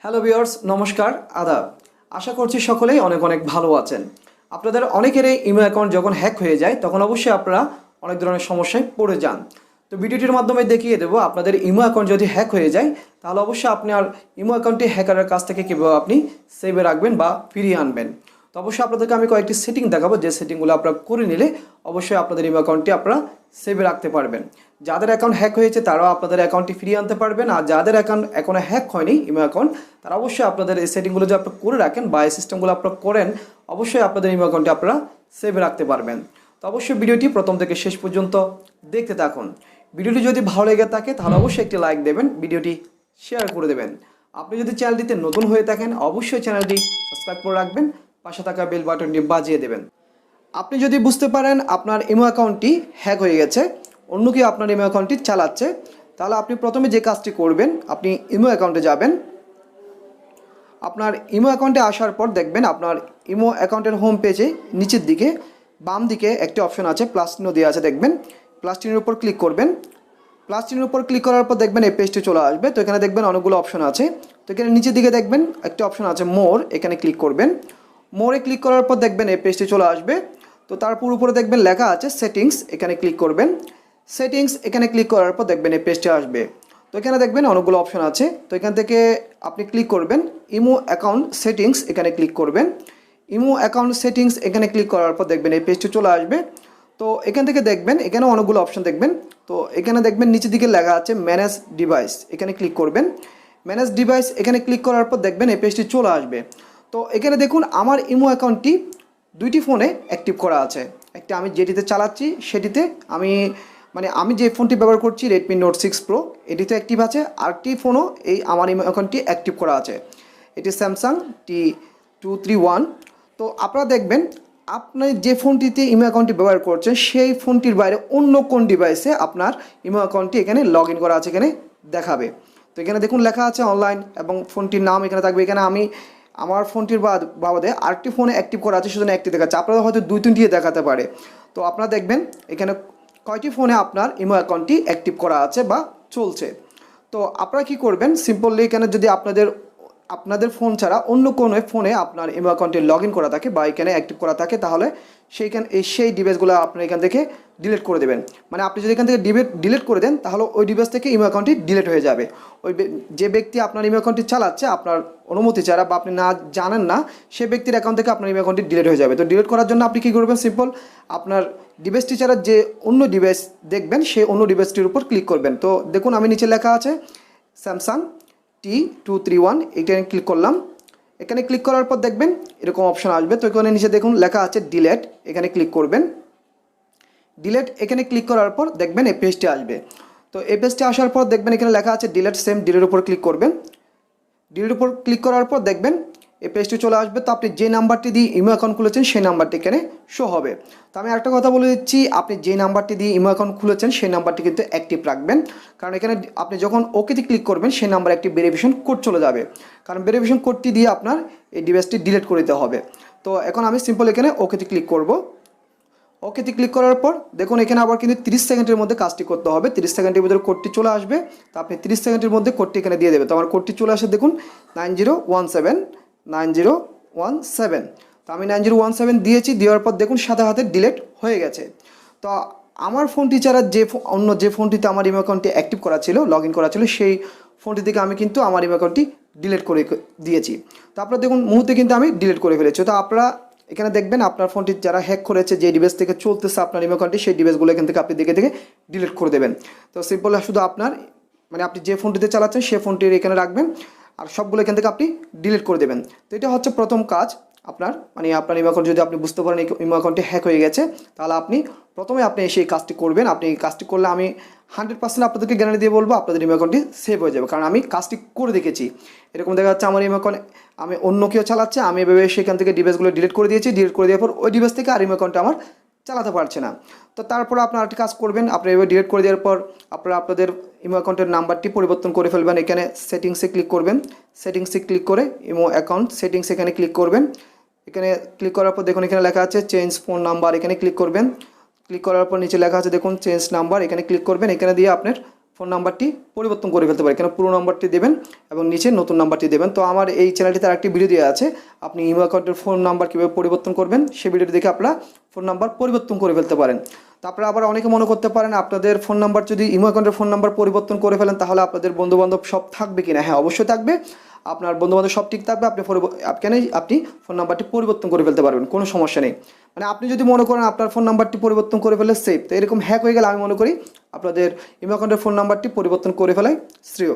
Hello viewers, নমস্কার, আদাব। আশা করছি সকলেই অনেক অনেক ভালো আছেন। আপনাদের অনেকেরই ইমেল অ্যাকাউন্ট যখন হ্যাক হয়ে যায় তখন অবশ্যই আপনারা অনেক ধরনের সমস্যায় পড়ে যান। তো ভিডিওটির মাধ্যমে দেখিয়ে দেবো আপনাদের ইমো অ্যাকাউন্ট যদি হ্যাক হয়ে যায় তাহলে অবশ্যই আপনি আর ইমো অ্যাকাউন্টটি হ্যাকারের কাছ থেকে কীভাবে আপনি সেভে রাখবেন বা ফিরিয়ে আনবেন। তো অবশ্যই আপনাদেরকে আমি কয়েকটি সেটিং দেখাবো, যে সেটিংগুলো আপনারা করে নিলে অবশ্যই আপনাদের ইমো অ্যাকাউন্টটি আপনারা সেভে রাখতে পারবেন। যাদের অ্যাকাউন্ট হ্যাক হয়েছে তারাও আপনাদের অ্যাকাউন্টটি ফিরিয়ে আনতে পারবেন, আর যাদের অ্যাকাউন্ট এখনও হ্যাক হয়নি ইমো অ্যাকাউন্ট, তারা অবশ্যই আপনাদের এই সেটিংগুলো যদি আপনি করে রাখেন বা এই সিস্টেমগুলো আপনারা করেন অবশ্যই আপনাদের ইমো অ্যাকাউন্টটি আপনারা সেভে রাখতে পারবেন। তো অবশ্যই ভিডিওটি প্রথম থেকে শেষ পর্যন্ত দেখতে থাকুন। ভিডিওটি যদি ভালো লেগে থাকে তাহলে অবশ্যই একটি লাইক দেবেন, ভিডিওটি শেয়ার করে দেবেন। আপনি যদি চ্যানেলটিতে নতুন হয়ে থাকেন অবশ্যই চ্যানেলটি সাবস্ক্রাইব করে রাখবেন, পাশে থাকা বেল বাটনটি বাজিয়ে দেবেন। আপনি যদি বুঝতে পারেন আপনার ইমো অ্যাকাউন্টটি হ্যাক হয়ে গেছে, অন্য কেউ আপনার ইমো অ্যাকাউন্টটি চালাচ্ছে, তাহলে আপনি প্রথমে যে কাজটি করবেন, আপনি ইমো অ্যাকাউন্টে যাবেন। আপনার ইমো অ্যাকাউন্টে আসার পর দেখবেন আপনার ইমো অ্যাকাউন্টের হোম পেজে নিচের দিকে বাম দিকে একটি অপশন আছে, প্লাস চিহ্ন দেওয়া আছে, দেখবেন প্লাস চিহ্নের উপর ক্লিক করবেন। প্লাস চিহ্নের উপর ক্লিক করার পর দেখবেন এই পেজটি চলে আসবে। তো এখানে দেখবেন অনেকগুলো অপশন আছে। তো এখানে নিচের দিকে দেখবেন একটি অপশন আছে মোর, এখানে ক্লিক করবেন। মোরে ক্লিক করার পর দেখবেন এই পেজটি চলে আসবে। তো তারপর উপরে দেখবেন লেখা আছে সেটিংস, এখানে ক্লিক করবেন। সেটিংস এখানে ক্লিক করার পর দেখবেন এই পেজটি আসবে। তো এখানে দেখবেন অনেকগুলো অপশন আছে। তো এখান থেকে আপনি ক্লিক করবেন ইমো অ্যাকাউন্ট সেটিংস, এখানে ক্লিক করবেন। ইমো অ্যাকাউন্ট সেটিংস এখানে ক্লিক করার পর দেখবেন এই পেজটি চলে আসবে। তো এখান থেকে দেখবেন এখানে অনেকগুলো অপশন দেখবেন। তো এখানে দেখবেন নিচের দিকে লেখা আছে ম্যানেজ ডিভাইস, এখানে ক্লিক করবেন। ম্যানেজ ডিভাইস এখানে ক্লিক করার পর দেখবেন এই পেজটি চলে আসবে। তো এখানে দেখুন আমার ইমো অ্যাকাউন্টটি দুইটি ফোনে অ্যাক্টিভ করা আছে। একটা আমি যেটিতে চালাচ্ছি সেটিতে আমি যে ফোনটি ব্যবহার করছি রেডমি নোট 6 প্রো, এটিতে অ্যাক্টিভ আছে। আরেকটি ফোনও এই আমার ইমো অ্যাকাউন্টটি অ্যাক্টিভ করা আছে, এটি স্যামসাং T231। তো আপনারা দেখবেন আপনি যে ফোনটিতে ইমো অ্যাকাউন্টটি ব্যবহার করছেন সেই ফোনটির বাইরে অন্য কোন ডিভাইসে আপনার ইমো অ্যাকাউন্টটি এখানে লগ ইন করা আছে, এখানে দেখাবে। তো এখানে দেখুন লেখা আছে অনলাইন এবং ফোনটির নাম এখানে থাকবে। এখানে আমি আমার ফোনটির বাদে আরেকটি ফোনে অ্যাক্টিভ করা আছে, সেজন্য একটি দেখাচ্ছে, আপনাদের হয়তো দুই তিনটি দেখাতে পারে। তো আপনারা দেখবেন এখানে কয়টি ফোনে আপনার ইমো অ্যাকাউন্টটি অ্যাক্টিভ করা আছে বা চলছে। তো আপনারা কী করবেন, সিম্পলি এখানে যদি আপনাদের ফোন ছাড়া অন্য কোনো ফোনে আপনার ইমো অ্যাকাউন্টে লগ ইন করা থাকে বা এখানে অ্যাক্টিভ করা থাকে, তাহলে সেই ডিভাইসগুলো আপনার এখান থেকে ডিলিট করে দেবেন। মানে আপনি যদি এখান থেকে ডিলিট করে দেন তাহলে ওই ডিভাইস থেকে ইমো অ্যাকাউন্টটি ডিলিট হয়ে যাবে। যে ব্যক্তি আপনার ইমো অ্যাকাউন্টটি চালাচ্ছে আপনার অনুমতি ছাড়া বা আপনি না জানেন না, সেই ব্যক্তির অ্যাকাউন্ট থেকে আপনার ইমো অ্যাকাউন্টটি ডিলিট হয়ে যাবে। তো ডিলিট করার জন্য আপনি কী করবেন, সিম্পল আপনার ডিভাইসটি ছাড়া যে অন্য ডিভাইস দেখবেন সেই অন্য ডিভাইসটির উপর ক্লিক করবেন। তো দেখুন আমি নিচে লেখা আছে স্যামসাং T231, এখানে ক্লিক করলাম। এখানে ক্লিক করার পর দেখবেন এরকম অপশন আসবে। তো এখানে নিচে দেখুন লেখা আছে ডিলেট, এখানে ক্লিক করবেন। ডিলেট এখানে ক্লিক করার পর দেখবেন এই পেজটি আসবে। তো এই পেজটি আসার পর দেখবেন এখানে লেখা আছে ডিলেট, সেম ডিলের উপর ক্লিক করবেন। ডিলের উপর ক্লিক করার পর দেখবেন এই পেজটি চলে আসবে। তো আপনি যে নাম্বারটি দিয়ে ইমো অ্যাকাউন্ট খুলেছেন সেই নাম্বারটি এখানে শো হবে। তো আমি একটা কথা বলে দিচ্ছি, আপনি যে নাম্বারটি দিয়ে ইমো অ্যাকাউন্ট খুলেছেন সেই নাম্বারটি কিন্তু অ্যাক্টিভ রাখবেন, কারণ এখানে আপনি যখন ওকেতে ক্লিক করবেন সেই নাম্বারে একটি ভেরিফিকেশন কোড চলে যাবে, কারণ ভেরিফিকেশন কোডটি দিয়ে আপনার এই ডিভাইসটি ডিলিট করে দিতে হবে। তো এখন আমি সিম্পল এখানে ওকেতে ক্লিক করব। ওকেতে ক্লিক করার পর দেখুন এখানে আবার কিন্তু 30 সেকেন্ডের মধ্যে কাজটি করতে হবে। 30 সেকেন্ডের ভিতরে কোডটি চলে আসবে। তো আপনি 30 সেকেন্ডের মধ্যে কোডটি এখানে দিয়ে দেবে। তো আমার কোডটি চলে আসে দেখুন 9017। তো আমি 9017 দিয়েছি, দেওয়ার পর দেখুন সাথে সাথে ডিলিট হয়ে গেছে। তো আমার ফোনটি ছাড়া অন্য যে ফোনটিতে আমার ইমো অ্যাকাউন্টটি অ্যাক্টিভ করা ছিল, লগ ইন করা ছিল, সেই ফোনটি থেকে আমি কিন্তু আমার ইমো অ্যাকাউন্টটি ডিলিট করে দিয়েছি। তো আপনারা দেখুন মুহূর্তে কিন্তু আমি ডিলিট করে ফেলেছি। তো আপনারা এখানে দেখবেন আপনার ফোনটি যারা হ্যাক করেছে, যে ডিভাইস থেকে চলতেছে আপনার ইমো অ্যাকাউন্টটি, সেই ডিভাইসগুলো এখান থেকে আপনি দেখে ডিলিট করে দেবেন। তো সিম্পল শুধু আপনার আপনি যে ফোনটিতে চালাচ্ছেন সেই ফোনটির এখানে রাখবেন আর সবগুলো এখান থেকে আপনি ডিলিট করে দেবেন। তো এটা হচ্ছে প্রথম কাজ আপনার আপনার ইমো অ্যাকাউন্ট যদি আপনি বুঝতে পারেন ইমো অ্যাকাউন্টটি হ্যাক হয়ে গেছে, তাহলে প্রথমে আপনি সেই কাজটি করবেন। আপনি এই কাজটি করলে আমি 100% আপনাদেরকে গ্যারান্টি দিয়ে বলবো আপনাদের ইমো অ্যাকাউন্টটি সেভ হয়ে যাবে, কারণ আমি কাজটি করে দেখেছি। এরকম দেখা যাচ্ছে আমার ইমো অ্যাকাউন্ট আমি অন্য কেউ চালাচ্ছে, আমি এভাবে সেখান থেকে ডিভাইসগুলো ডিলিট করে দিয়েছি। ডিলিট করে দেওয়ার পর ওই ডিভাইস থেকে আর ইমো অ্যাকাউন্টটা আমার চালাতে পারছে না। তো তারপর আপনার আরেকটি কাজ করবেন, আপনি এভাবে ডিলিট করে দেওয়ার পর আপনাদের ইমো অ্যাকাউন্টের নাম্বারটি পরিবর্তন করে ফেলবেন। এখানে সেটিংসে ক্লিক করবেন। সেটিংসে ক্লিক করে ইমো অ্যাকাউন্ট সেটিংস এখানে ক্লিক করবেন। এখানে ক্লিক করার পর দেখুন এখানে লেখা আছে চেঞ্জ ফোন নাম্বার, এখানে ক্লিক করবেন। ক্লিক করার পর নিচে লেখা আছে দেখুন চেঞ্জ নাম্বার, এখানে ক্লিক করবেন। এখানে দিয়ে আপনার ফোন নাম্বারটি পরিবর্তন করে ফেলতে পারেন। কেন পুরো নাম্বারটি দেবেন এবং নিচে নতুন নাম্বারটি দেবেন। তো আমার এই চ্যানেলটিতে আরেকটি ভিডিও দেওয়া আছে, আপনি ইমো অ্যাকাউন্টের ফোন নাম্বার কীভাবে পরিবর্তন করবেন সেই ভিডিওটি দেখে আপনারা ফোন নাম্বার পরিবর্তন করে ফেলতে পারেন। তো আপনারা আবার অনেকে মনে করতে পারেন আপনাদের ফোন নাম্বার যদি ইমো অ্যাকাউন্টের ফোন নাম্বার পরিবর্তন করে ফেলেন তাহলে আপনাদের বন্ধুবান্ধব সব থাকবে কিনা। হ্যাঁ, অবশ্যই থাকবে, আপনার বন্ধুবান্ধব সব ঠিক থাকবে। আপনি ফোন নাম্বারটি পরিবর্তন করে ফেলতে পারবেন, কোনো সমস্যা নেই। মানে আপনি যদি মনে করেন আপনার ফোন নাম্বারটি পরিবর্তন করে ফেলে সেফ, তো এরকম হ্যাক হয়ে গেলে আমি মনে করি আপনাদের ইমো অ্যাকাউন্টের ফোন নাম্বারটি পরিবর্তন করে ফেলাই শ্রেয়।